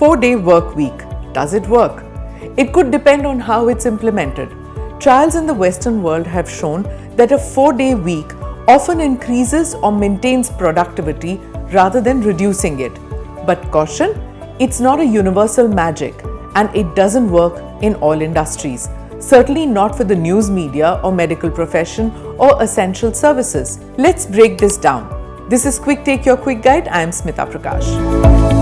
4-day work week. Does it work? It could depend on how it's implemented. Trials in the Western world have shown that a 4-day week often increases or maintains productivity rather than reducing it. But caution, it's not a universal magic and it doesn't work in all industries. Certainly not for the news media or medical profession or essential services. Let's break this down. This is Quick Take Your Quick Guide. I am Smita Prakash.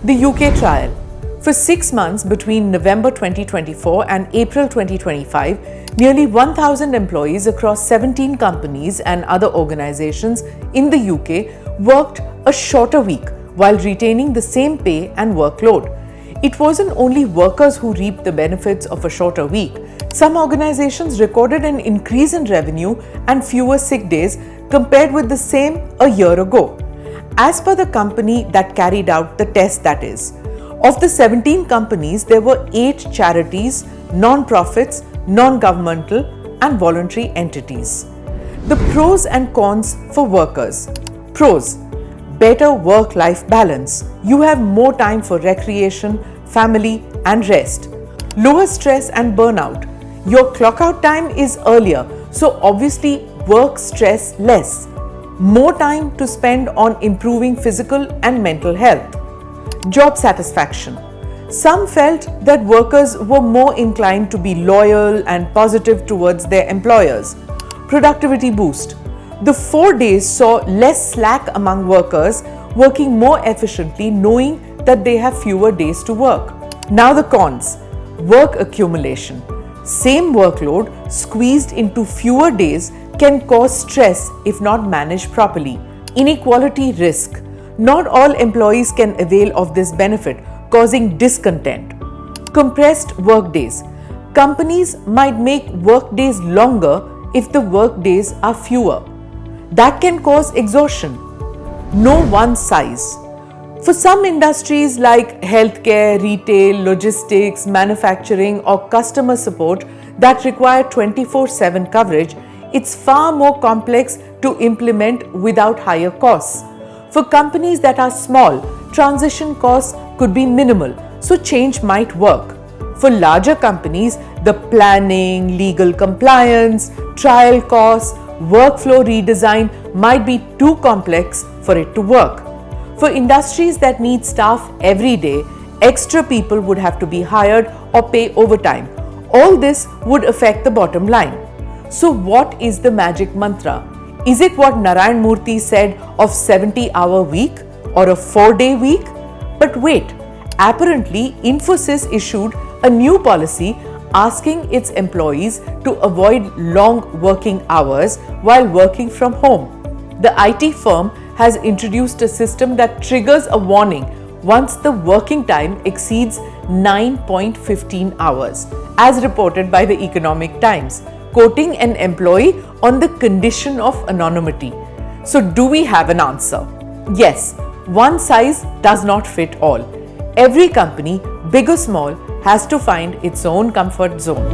The UK trial. For 6 months between November 2024 and April 2025, nearly 1,000 employees across 17 companies and other organizations in the UK worked a shorter week while retaining the same pay and workload. It wasn't only workers who reaped the benefits of a shorter week. Some organizations recorded an increase in revenue and fewer sick days compared with the same a year ago. As per the company that carried out the test, that is, of the 17 companies, there were 8 charities, non-profits, non-governmental and voluntary entities. The pros and cons for workers. Pros: better work-life balance. You have more time for recreation, family and rest. Lower stress and burnout. Your clock-out time is earlier, so obviously work stress less. More time to spend on improving physical and mental health. Job satisfaction. Some felt that workers were more inclined to be loyal and positive towards their employers. Productivity boost. The 4 days saw less slack among workers, working more efficiently knowing that they have fewer days to work. Now the cons. Work accumulation. Same workload squeezed into fewer days can cause stress if not managed properly. Inequality risk. Not all employees can avail of this benefit, causing discontent. Compressed work days. Companies might make work days longer if the work days are fewer. That can cause exhaustion. No one size. For some industries like healthcare, retail, logistics, manufacturing or customer support that require 24/7 coverage, it's far more complex to implement without higher costs. For companies that are small, transition costs could be minimal, so change might work. For larger companies, the planning, legal compliance, trial costs, workflow redesign might be too complex for it to work. For industries that need staff every day, extra people would have to be hired or pay overtime. All this would affect the bottom line. So what is the magic mantra? Is it what Narayan Murthy said of 70-hour week or a 4-day week? But wait, apparently Infosys issued a new policy asking its employees to avoid long working hours while working from home. The IT firm has introduced a system that triggers a warning once the working time exceeds 9.15 hours, as reported by the Economic Times, quoting an employee on the condition of anonymity. So do we have an answer? Yes, one size does not fit all. Every company, big or small, has to find its own comfort zone.